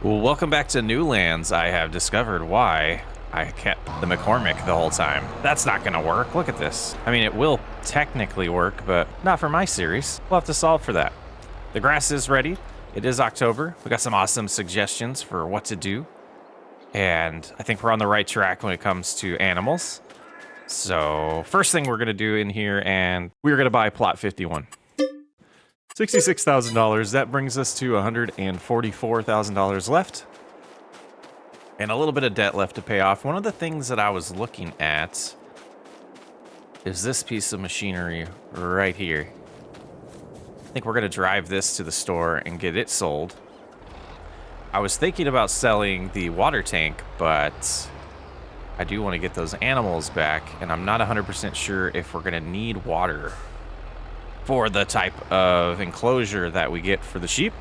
Well, welcome back to Newlands. I have discovered why I kept the McCormick the whole time. That's not gonna work. Look at this. I mean, it will technically work, but not for my series. We'll have to solve for that. The grass is ready. It is October. We got some awesome suggestions for what to do. And I think we're on the right track when it comes to animals. So first thing we're gonna do in here, and we're gonna buy plot 51. $66,000. That brings us to $144,000 left. And a little bit of debt left to pay off. One of the things that I was looking at is this piece of machinery right here. I think we're going to drive this to the store and get it sold. I was thinking about selling the water tank, but I do want to get those animals back. And I'm not 100% sure if we're going to need water for the type of enclosure that we get for the sheep.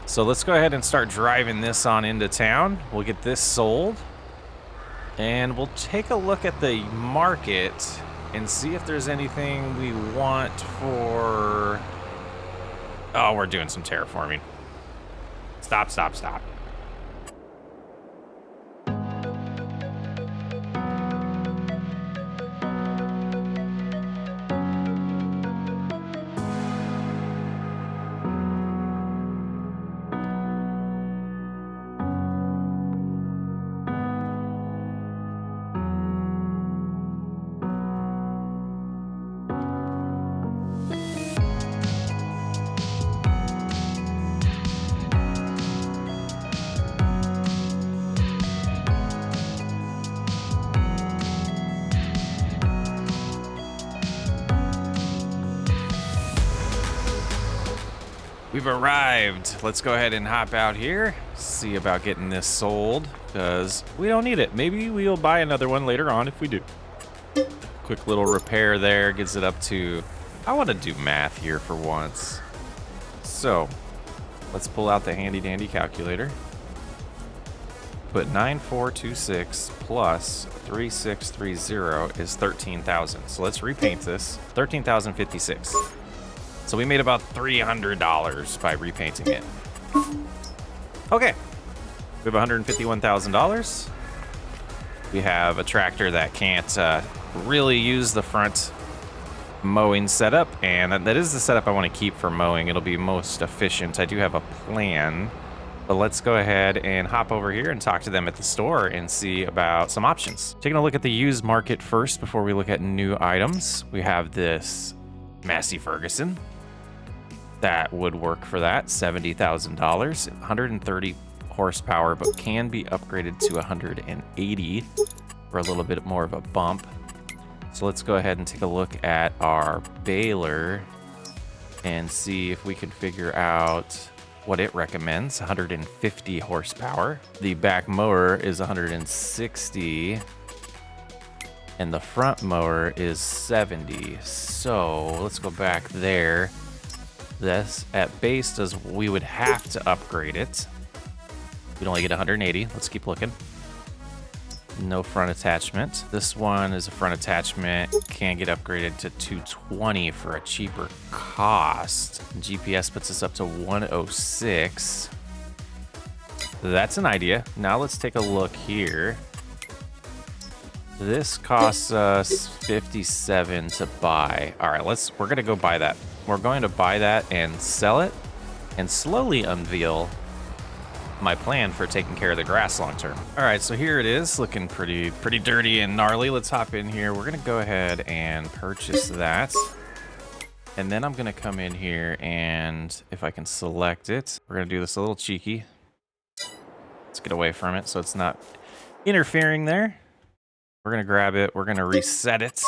So let's go ahead and start driving this on into town. We'll get this sold. And we'll take a look at the market and see if there's anything we want for... Oh, we're doing some terraforming. Stop. We've arrived. Let's go ahead and hop out here, see about getting this sold, because we don't need it. Maybe we'll buy another one later on if we do. Quick little repair there, gets it up to... I want to do math here for once. So, let's pull out the handy dandy calculator. Put 9426 plus 3630 is 13,000. So let's repaint this. 13,056. So we made about $300 by repainting it. Okay. We have $151,000. We have a tractor that can't really use the front mowing setup, and that is the setup I want to keep for mowing. It'll be most efficient. I do have a plan, but let's go ahead and hop over here and talk to them at the store and see about some options. Taking a look at the used market first before we look at new items. We have this Massey Ferguson. That would work for that. $70,000, 130 horsepower, but can be upgraded to 180 for a little bit more of a bump. So let's go ahead and take a look at our baler and see if we can figure out what it recommends. 150 horsepower. The back mower is 160, and the front mower is 70. So let's go back there. This at base we would have to upgrade it. We'd only get 180. Let's keep looking. No front attachment. This one is a front attachment. Can get upgraded to 220 for a cheaper cost. GPS puts us up to 106. That's an idea. Now let's take a look here. This costs us 57 to buy. All right, we're gonna go buy that. We're going to buy that and sell it and slowly unveil my plan for taking care of the grass long term. All right, so here it is, looking pretty dirty and gnarly. Let's hop in here. We're gonna go ahead and purchase that. And then I'm gonna come in here, and if I can select it, we're gonna do this a little cheeky. Let's get away from it so it's not interfering there. We're gonna grab it, we're gonna reset it,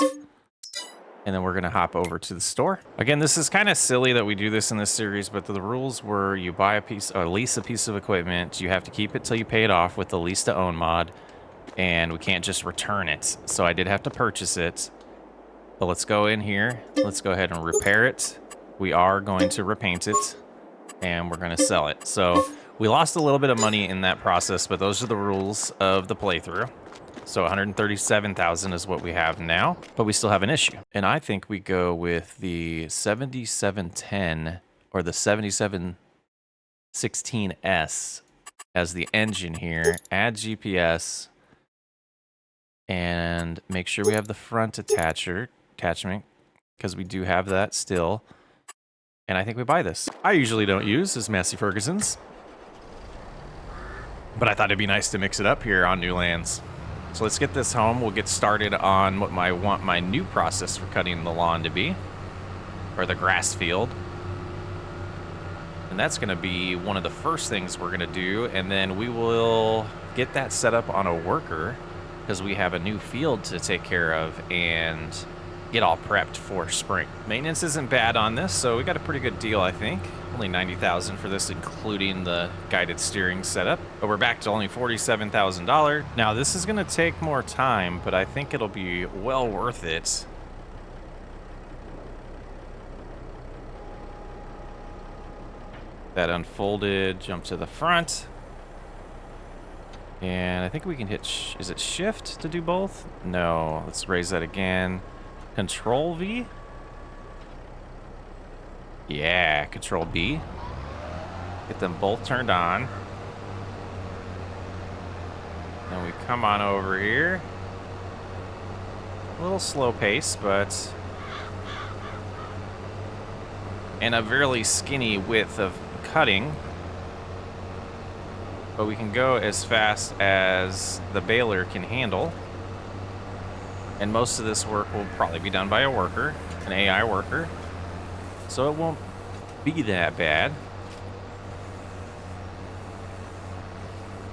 and then we're gonna hop over to the store. Again, this is kind of silly that we do this in this series, but the rules were you buy a piece or lease a piece of equipment, you have to keep it till you pay it off with the lease to own mod, and we can't just return it. So I did have to purchase it. But let's go in here, let's go ahead and repair it. We are going to repaint it, and we're gonna sell it. So we lost a little bit of money in that process, but those are the rules of the playthrough. So 137,000 is what we have now, but we still have an issue. And I think we go with the 7710 or the 7716S as the engine here. Add GPS. And make sure we have the front attachment, because we do have that still. And I think we buy this. I usually don't use this Massey Ferguson's, but I thought it'd be nice to mix it up here on new lands. So let's get this home. We'll get started on what I want my new process for cutting the lawn to be, or the grass field. And that's gonna be one of the first things we're gonna do, and then we will get that set up on a worker, because we have a new field to take care of and get all prepped for spring. Maintenance isn't bad on this, so we got a pretty good deal, I think. Only $90,000 for this, including the guided steering setup. But we're back to only $47,000. Now, this is gonna take more time, but I think it'll be well worth it. That unfolded, jump to the front. And I think we can hit, is it shift to do both? No, let's raise that again. Control V? Yeah, Control B. Get them both turned on. And we come on over here. A little slow pace, but... and a very skinny width of cutting. But we can go as fast as the baler can handle. And most of this work will probably be done by a worker, an AI worker. So it won't be that bad.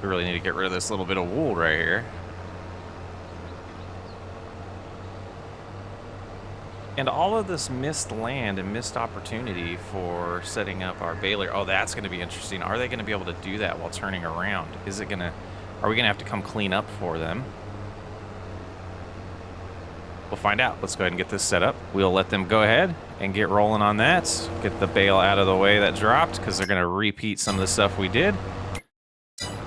We really need to get rid of this little bit of wool right here. And all of this missed land and missed opportunity for setting up our baler. Oh, that's going to be interesting. Are they going to be able to do that while turning around? Is it going to... are we going to have to come clean up for them? We'll find out. Let's go ahead and get this set up. We'll let them go ahead and get rolling on that. Get the bale out of the way that dropped, because they're going to repeat some of the stuff we did.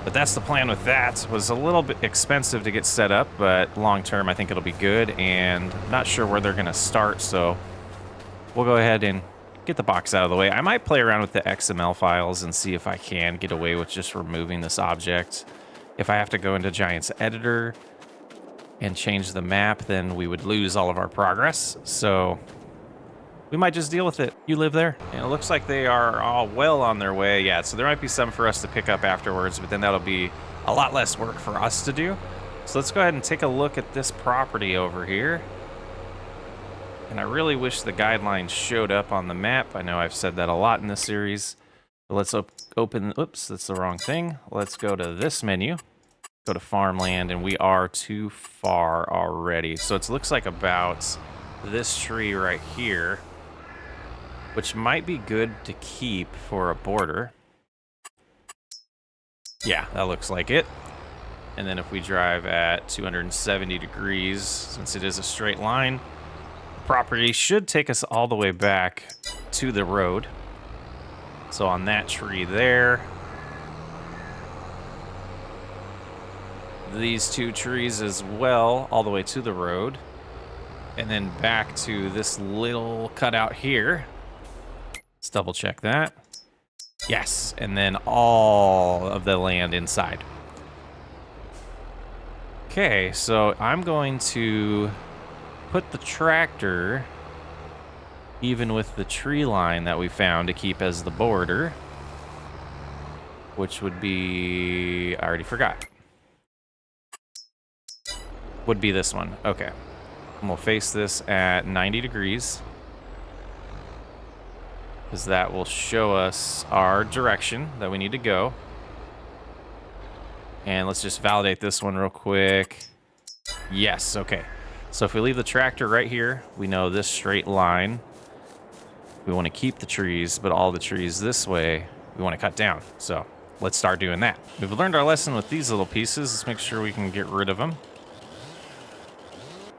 But that's the plan with that. It was a little bit expensive to get set up, but long term I think it'll be good, and I'm not sure where they're going to start, so we'll go ahead and get the box out of the way. I might play around with the XML files and see if I can get away with just removing this object. If I have to go into Giant's editor and change the map, then we would lose all of our progress, so we might just deal with it. You live there? And it looks like they are all well on their way. Yeah, so there might be some for us to pick up afterwards, but then that'll be a lot less work for us to do. So let's go ahead and take a look at this property over here. And I really wish the guidelines showed up on the map. I know I've said that a lot in this series. But let's open, oops, that's the wrong thing. Let's go to this menu, go to farmland, and we are too far already. So it looks like about this tree right here, which might be good to keep for a border. Yeah, that looks like it. And then if we drive at 270 degrees, since it is a straight line, the property should take us all the way back to the road. So on that tree there, these two trees as well, all the way to the road. And then back to this little cutout here. Let's double check that. Yes, and then all of the land inside. Okay, so I'm going to put the tractor even with the tree line that we found to keep as the border, which would be, I already forgot. Would be this one. Okay. And we'll face this at 90 degrees. Because that will show us our direction that we need to go. And let's just validate this one real quick. Yes, okay. So if we leave the tractor right here, we know this straight line. We want to keep the trees, but all the trees this way, we want to cut down. So let's start doing that. We've learned our lesson with these little pieces. Let's make sure we can get rid of them.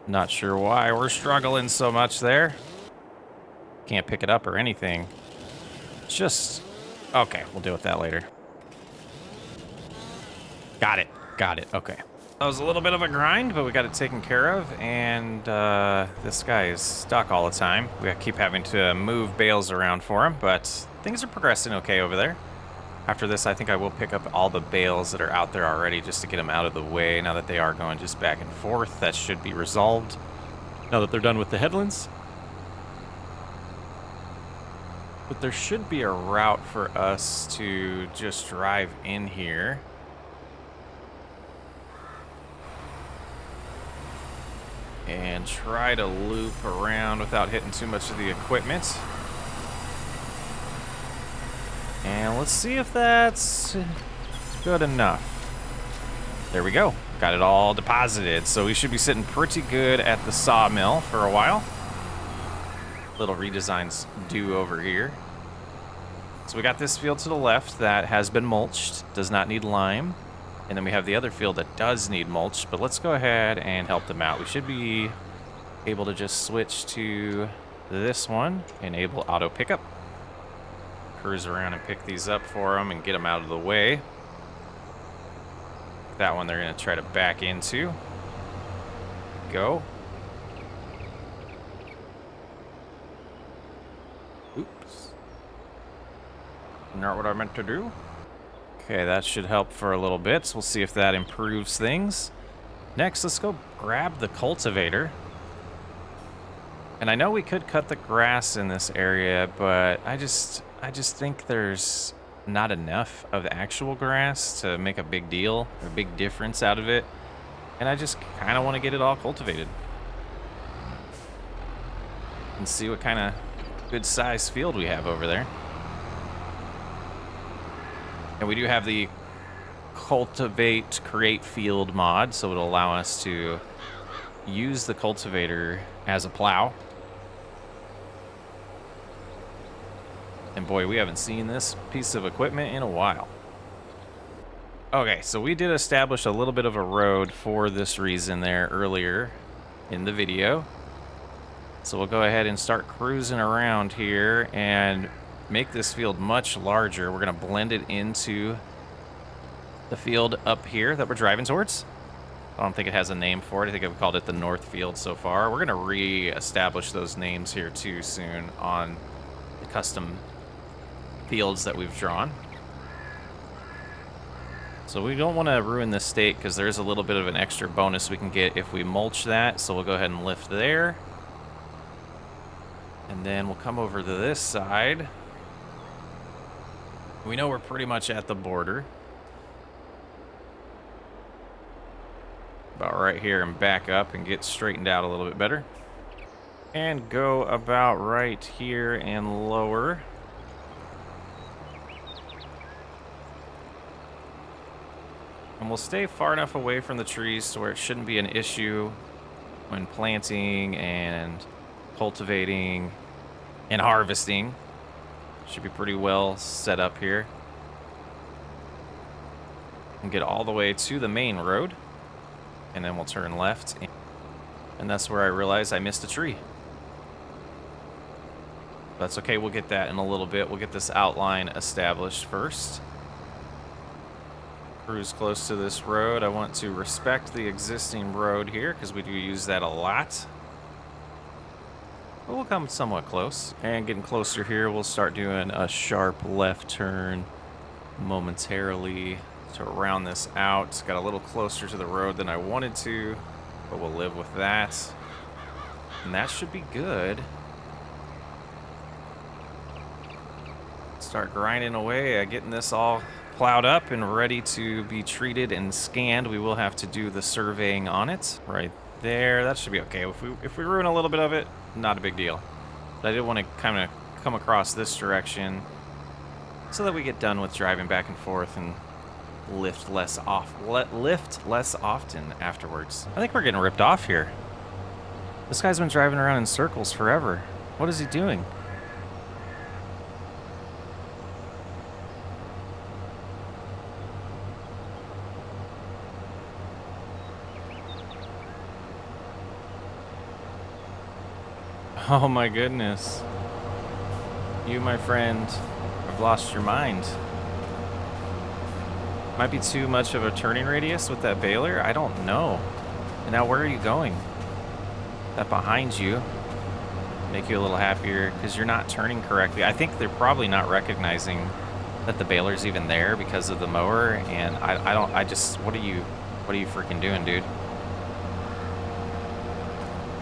Not sure why we're struggling so much there. Can't pick it up or anything. It's just, okay, we'll deal with that later. Got it, okay. That was a little bit of a grind, but we got it taken care of, and this guy is stuck all the time. We keep having to move bales around for him, but things are progressing okay over there. After this, I think I will pick up all the bales that are out there already just to get them out of the way. Now that they are going just back and forth, that should be resolved. Now that they're done with the headlands. But there should be a route for us to just drive in here. And try to loop around without hitting too much of the equipment. And let's see if that's good enough. There we go. Got it all deposited. So we should be sitting pretty good at the sawmill for a while. Little redesigns due over here. So we got this field to the left that has been mulched, does not need lime. And then we have the other field that does need mulch, but let's go ahead and help them out. We should be able to just switch to this one, enable auto pickup. Cruise around and pick these up for them and get them out of the way. That one they're going to try to back into. Go. Oops. Not what I meant to do. Okay, that should help for a little bit. So we'll see if that improves things. Next, let's go grab the cultivator. And I know we could cut the grass in this area, but I just think there's not enough of the actual grass to make a big deal, or a big difference out of it. And I just kind of want to get it all cultivated. And see what kind of good size field we have over there. And we do have the cultivate create field mod, so it'll allow us to use the cultivator as a plow. And boy, we haven't seen this piece of equipment in a while. Okay, so we did establish a little bit of a road for this reason there earlier in the video. So we'll go ahead and start cruising around here and make this field much larger. We're going to blend it into the field up here that we're driving towards. I don't think it has a name for it. I think I've called it the North Field so far. We're going to re-establish those names here too soon on the custom fields that we've drawn. So we don't want to ruin this state because there's a little bit of an extra bonus we can get if we mulch that. So we'll go ahead and lift there. And then we'll come over to this side. We know we're pretty much at the border. About right here and back up and get straightened out a little bit better. And go about right here and lower. And we'll stay far enough away from the trees to where it shouldn't be an issue when planting and cultivating and harvesting. Should be pretty well set up here. And get all the way to the main road. And then we'll turn left. And that's where I realized I missed a tree. That's okay, we'll get that in a little bit. We'll get this outline established first. Cruise close to this road. I want to respect the existing road here because we do use that a lot. But we'll come somewhat close. And getting closer here, we'll start doing a sharp left turn momentarily to round this out. Got a little closer to the road than I wanted to, but we'll live with that. And that should be good. Start grinding away at getting this all plowed up and ready to be treated and scanned. We will have to do the surveying on it right there. That should be okay. If we ruin a little bit of it, not a big deal. But I did want to kind of come across this direction so that we get done with driving back and forth and lift less often afterwards. I think we're getting ripped off here. This guy's been driving around in circles forever. What is he doing? Oh my goodness. You, my friend, have lost your mind. Might be too much of a turning radius with that baler. I don't know. And now where are you going? That behind you make you a little happier because you're not turning correctly. I think they're probably not recognizing that the baler's even there because of the mower, and I don't, I just, what are you freaking doing, dude?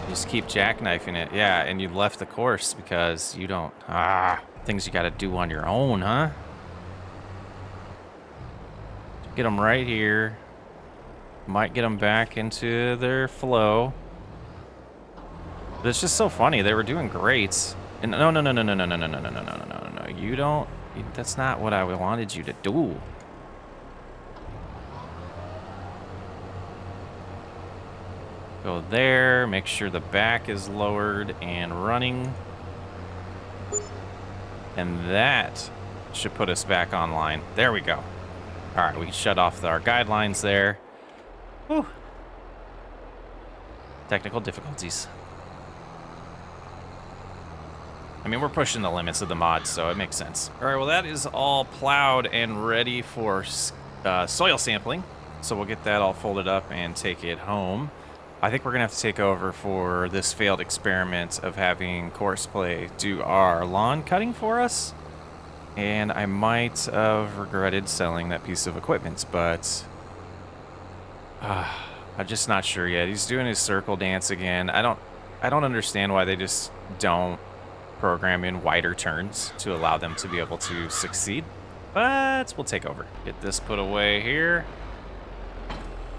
You just keep jackknifing it. Yeah, and you left the course because you don't, things you gotta do on your own, huh? Get them right here. Might get them back into their flow. But it's just so funny. They were doing great. And no. You don't, that's not what I wanted you to do. Go there, make sure the back is lowered and running. And that should put us back online. There we go. All right, we can shut off our guidelines there. Whew. Technical difficulties. I mean, we're pushing the limits of the mod, so it makes sense. All right, well, that is all plowed and ready for soil sampling. So we'll get that all folded up and take it home. I think we're gonna have to take over for this failed experiment of having Course Play do our lawn cutting for us. And I might have regretted selling that piece of equipment, but I'm just not sure yet. He's doing his circle dance again. I don't understand why they just don't program in wider turns to allow them to be able to succeed. But we'll take over. Get this put away here.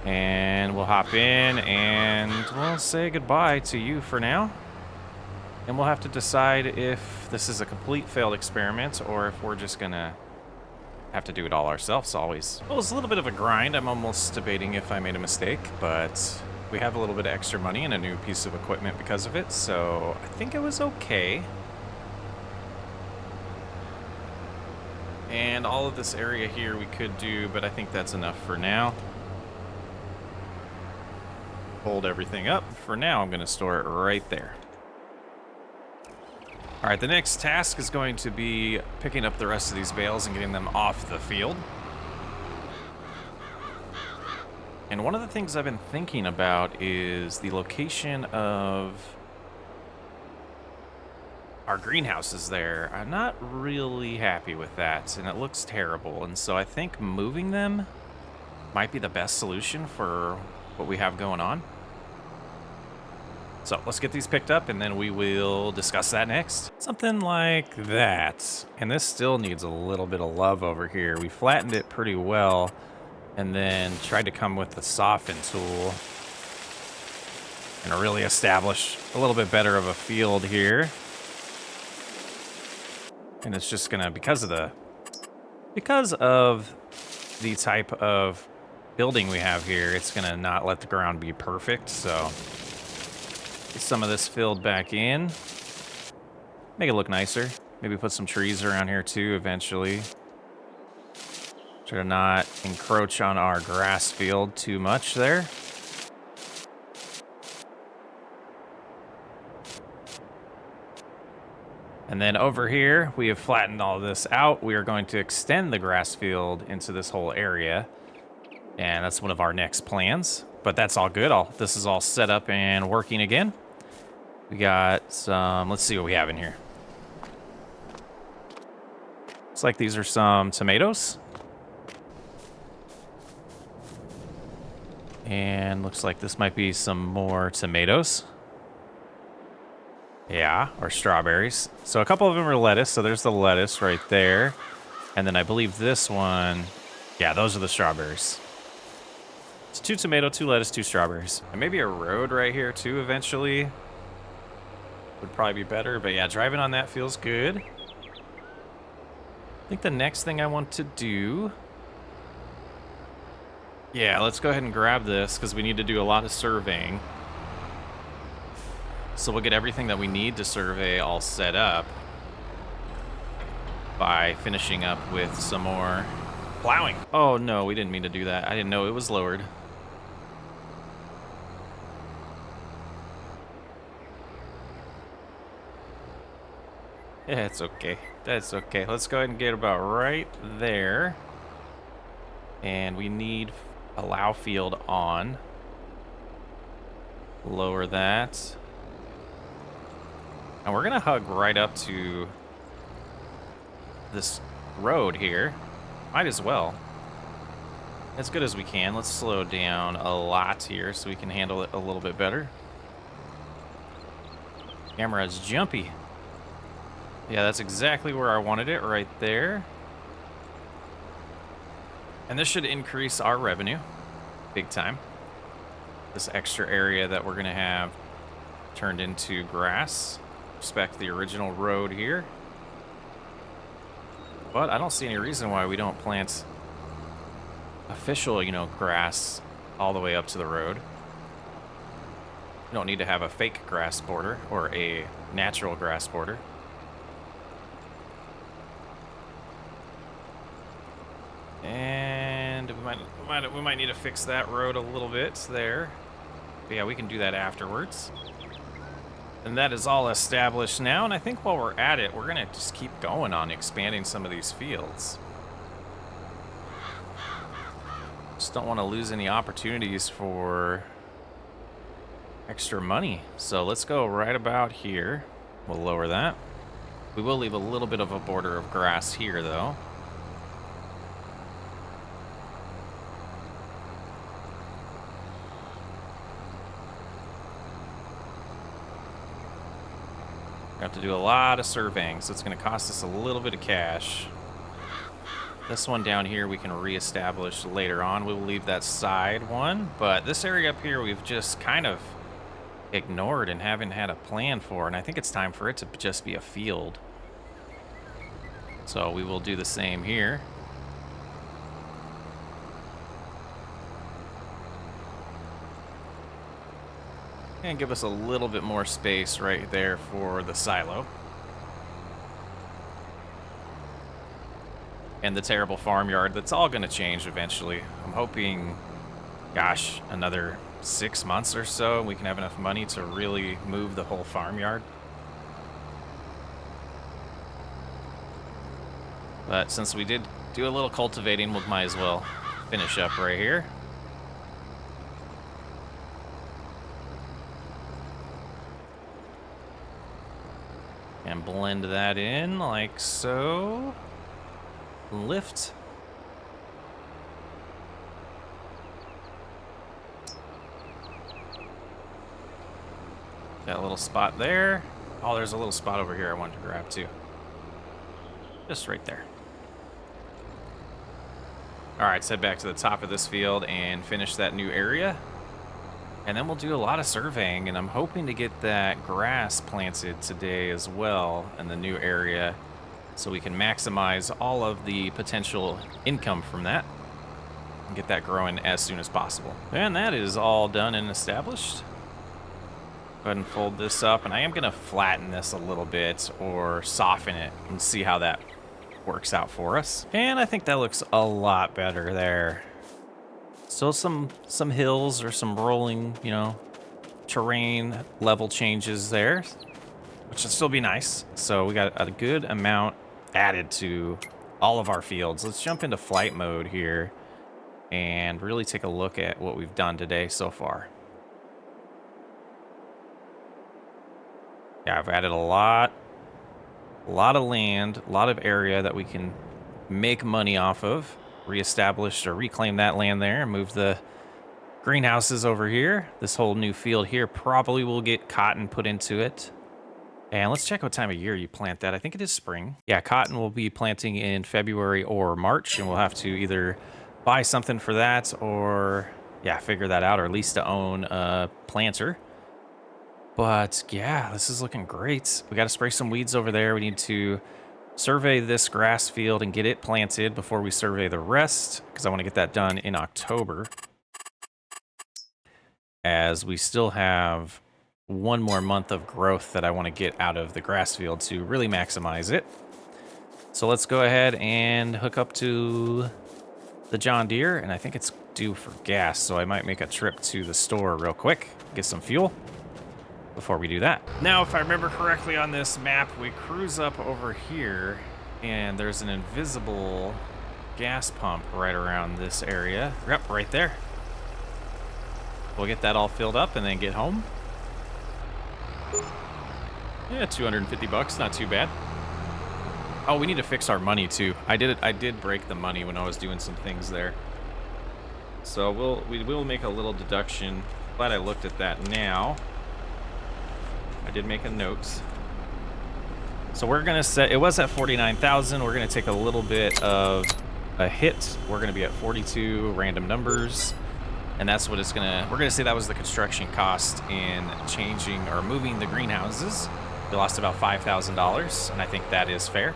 And we'll hop in and we'll say goodbye to you for now. And we'll have to decide if this is a complete failed experiment or if we're just gonna have to do it all ourselves always. Well, it's a little bit of a grind. I'm almost debating if I made a mistake, but we have a little bit of extra money and a new piece of equipment because of it, so I think it was okay. And all of this area here we could do, but I think that's enough for now. Hold everything up. For now, I'm gonna store it right there. All right, the next task is going to be picking up the rest of these bales and getting them off the field. And one of the things I've been thinking about is the location of our greenhouses there. I'm not really happy with that, and it looks terrible. And so I think moving them might be the best solution for what we have going on. So let's get these picked up and then we will discuss that next. Something like that. And this still needs a little bit of love over here. We flattened it pretty well and then tried to come with the soften tool and really establish a little bit better of a field here. And it's just gonna, because of the type of building we have here, it's gonna not let the ground be perfect, so get some of this filled back in. Make it look nicer. Maybe put some trees around here too eventually. Try to not encroach on our grass field too much there. And then over here, we have flattened all this out. We are going to extend the grass field into this whole area. And that's one of our next plans. But that's all good. This is all set up and working again. We got some, let's see what we have in here. Looks like these are some tomatoes. And looks like this might be some more tomatoes. Yeah, or strawberries. So a couple of them are lettuce, so there's the lettuce right there. And then I believe this one, yeah, those are the strawberries. It's 2 tomato, 2 lettuce, 2 strawberries. And maybe a road right here too eventually. Would probably be better, but yeah, driving on that feels good. I think the next thing I want to do... Yeah, let's go ahead and grab this because we need to do a lot of surveying. So we'll get everything that we need to survey all set up by finishing up with some more plowing. Oh no, we didn't mean to do that. I didn't know it was lowered. Yeah, it's okay. That's okay. Let's go ahead and get about right there. And we need allow field on. Lower that. And we're gonna hug right up to this road here. Might as well. As good as we can. Let's slow down a lot here so we can handle it a little bit better. Camera's jumpy. Yeah, that's exactly where I wanted it, right there. And this should increase our revenue big time. This extra area that we're going to have turned into grass. Respect the original road here. But I don't see any reason why we don't plant official, grass all the way up to the road. You don't need to have a fake grass border or a natural grass border. And we might need to fix that road a little bit there. But yeah, we can do that afterwards. And that is all established now, and I think while we're at it, we're gonna just keep going on expanding some of these fields. Just don't want to lose any opportunities for extra money. So let's go right about here. We'll lower that. We will leave a little bit of a border of grass here, though. We have to do a lot of surveying, so it's going to cost us a little bit of cash. This one down here we can reestablish later on. We will leave that side one, but this area up here we've just kind of ignored and haven't had a plan for, and I think it's time for it to just be a field. So we will do the same here. And give us a little bit more space right there for the silo. And the terrible farmyard, that's all going to change eventually. I'm hoping, gosh, another 6 months or so, we can have enough money to really move the whole farmyard. But since we did do a little cultivating, we might as well finish up right here. And blend that in like so. Lift. Got a little spot there. Oh, there's a little spot over here I wanted to grab too. Just right there. All right, let's head back to the top of this field and finish that new area. And then we'll do a lot of surveying, and I'm hoping to get that grass planted today as well in the new area, so we can maximize all of the potential income from that and get that growing as soon as possible. And that is all done and established. Go ahead and fold this up, and I am going to flatten this a little bit or soften it and see how that works out for us. And I think that looks a lot better there. Still some hills or some rolling, terrain level changes there, which should still be nice. So we got a good amount added to all of our fields. Let's jump into flight mode here and really take a look at what we've done today so far. Yeah, I've added a lot of land, a lot of area that we can make money off of. Reestablished or reclaim that land there and move the greenhouses over here. This whole new field here probably will get cotton put into it. And let's check what time of year you plant that. I think it is spring. Yeah, cotton will be planting in February or March, and we'll have to either buy something for that or, yeah, figure that out, or at least to own a planter. But yeah, this is looking great. We got to spray some weeds over there. We need to survey this grass field and get it planted before we survey the rest, because I want to get that done in October, as we still have one more month of growth that I want to get out of the grass field to really maximize it. So let's go ahead and hook up to the John Deere, and I think it's due for gas, so I might make a trip to the store real quick, get some fuel before we do that. Now, if I remember correctly on this map, we cruise up over here, and there's an invisible gas pump right around this area. Yep, right there. We'll get that all filled up and then get home. Yeah, 250 bucks, not too bad. Oh, we need to fix our money too. I did break the money when I was doing some things there. So we will make a little deduction. Glad I looked at that now. I did make a note. So we're gonna set, it was at 49,000. We're gonna take a little bit of a hit. We're gonna be at 42 random numbers. And that's what it's gonna, we're gonna say that was the construction cost in changing or moving the greenhouses. We lost about $5,000, and I think that is fair.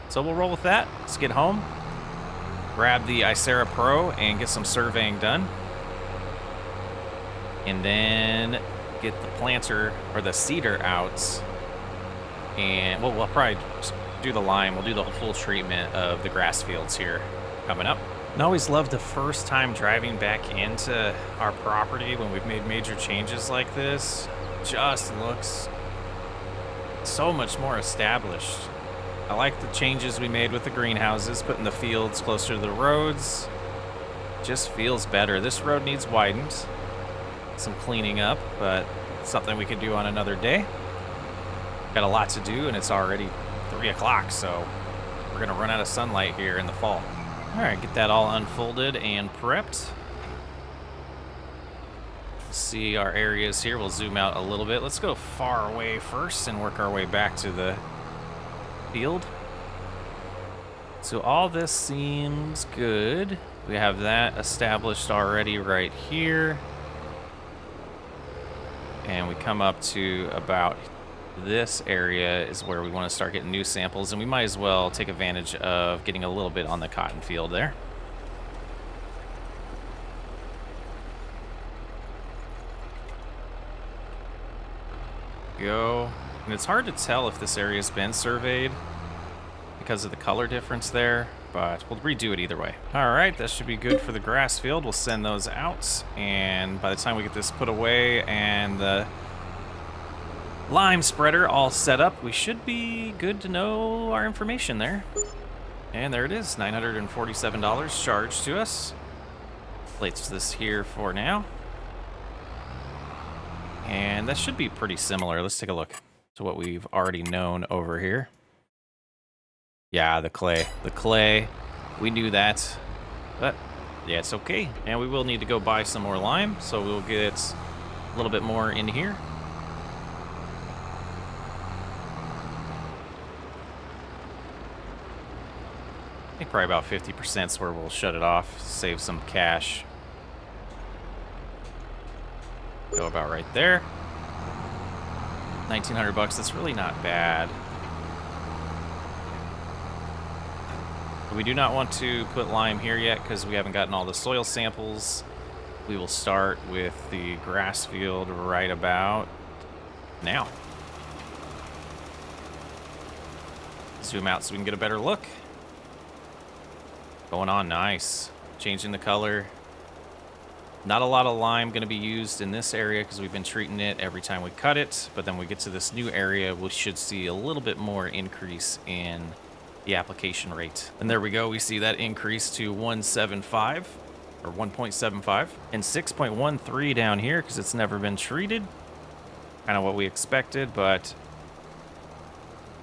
So we'll roll with that. Let's get home, grab the Icera Pro and get some surveying done. And then get the planter or the seeder out. And we'll probably do the lime. We'll do the full treatment of the grass fields here coming up. I always love the first time driving back into our property when we've made major changes like this. Just looks so much more established. I like the changes we made with the greenhouses, putting the fields closer to the roads. Just feels better. This road needs widened, some cleaning up, but it's something we could do on another day. Got a lot to do, and it's already 3 o'clock, so we're gonna run out of sunlight here in the fall. All right, get that all unfolded and prepped. See our areas here. We'll zoom out a little bit. Let's go far away first and work our way back to the field. So all this seems good. We have that established already right here. And we come up to about this area is where we want to start getting new samples, and we might as well take advantage of getting a little bit on the cotton field there. Go. And it's hard to tell if this area has been surveyed because of the color difference there, but we'll redo it either way. All right, that should be good for the grass field. We'll send those out, and by the time we get this put away and the lime spreader all set up, we should be good to know our information there. And there it is, $947 charged to us. Plates this here for now. And that should be pretty similar. Let's take a look to what we've already known over here. Yeah, the clay. The clay, we knew that, but yeah, it's okay. And we will need to go buy some more lime, so we'll get a little bit more in here. I think probably about 50% is where we'll shut it off, save some cash. Go about right there. 1,900 bucks, that's really not bad. We do not want to put lime here yet because we haven't gotten all the soil samples. We will start with the grass field right about now. Zoom out so we can get a better look. Going on nice. Changing the color. Not a lot of lime going to be used in this area because we've been treating it every time we cut it. But then we get to this new area, we should see a little bit more increase in the application rate. And there we go. We see that increase to 1.75 or 1.75 and 6.13 down here because it's never been treated. Kind of what we expected, but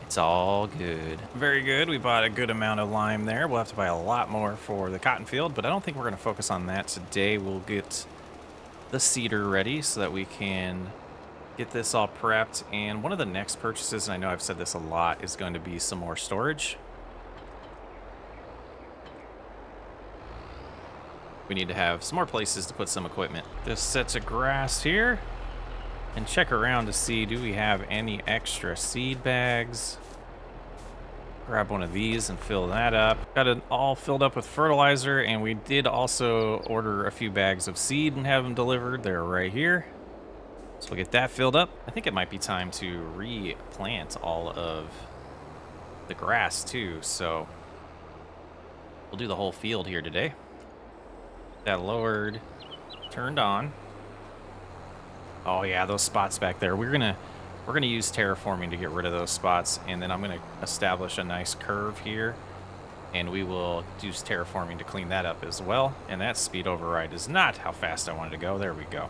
it's all good. Very good. We bought a good amount of lime there. We'll have to buy a lot more for the cotton field, but I don't think we're going to focus on that today. We'll get the seeder ready so that we can get this all prepped. And one of the next purchases, and I know I've said this a lot, is going to be some more storage. We need to have some more places to put some equipment. Just sets of grass here. And check around to see, do we have any extra seed bags? Grab one of these and fill that up. Got it all filled up with fertilizer, and we did also order a few bags of seed and have them delivered. They're right here. So we'll get that filled up. I think it might be time to replant all of the grass too, so we'll do the whole field here today. That lowered, turned on. Oh yeah, those spots back there. We're gonna use terraforming to get rid of those spots, and then I'm gonna establish a nice curve here, and we will use terraforming to clean that up as well. And that speed override is not how fast I wanted to go. There we go.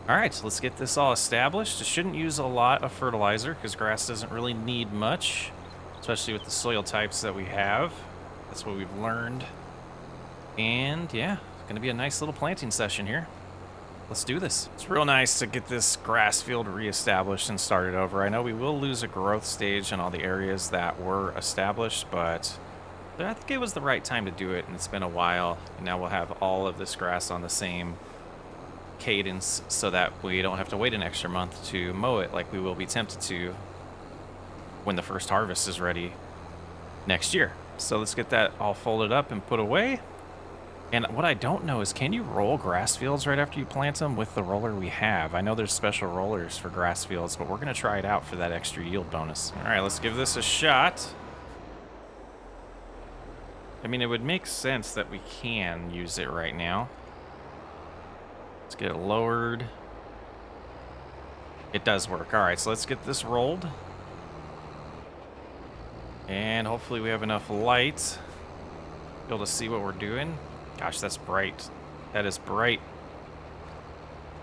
All right, so let's get this all established. It shouldn't use a lot of fertilizer because grass doesn't really need much, especially with the soil types that we have. That's what we've learned. And yeah, it's gonna be a nice little planting session here. Let's do this. It's real nice to get this grass field reestablished and started over. I know we will lose a growth stage in all the areas that were established, but I think it was the right time to do it, and it's been a while. And now we'll have all of this grass on the same cadence so that we don't have to wait an extra month to mow it like we will be tempted to when the first harvest is ready next year. So let's get that all folded up and put away. And what I don't know is, can you roll grass fields right after you plant them with the roller we have? I know there's special rollers for grass fields, but we're going to try it out for that extra yield bonus. All right, let's give this a shot. I mean, it would make sense that we can use it right now. Let's get it lowered. It does work. All right, so let's get this rolled. And hopefully we have enough light to be able to see what we're doing. Gosh, that's bright. That is bright.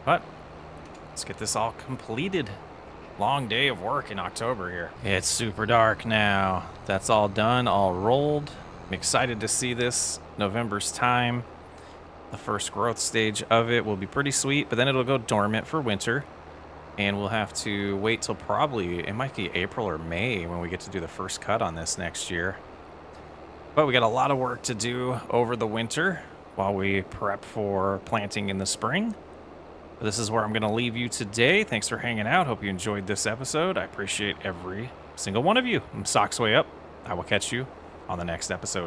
But let's get this all completed. Long day of work in October here. It's super dark now. That's all done, all rolled. I'm excited to see this November's time. The first growth stage of it will be pretty sweet, but then it'll go dormant for winter. And we'll have to wait till probably, it might be April or May when we get to do the first cut on this next year. But we got a lot of work to do over the winter while we prep for planting in the spring. But this is where I'm going to leave you today. Thanks for hanging out. Hope you enjoyed this episode. I appreciate every single one of you. Socks way up. I will catch you on the next episode.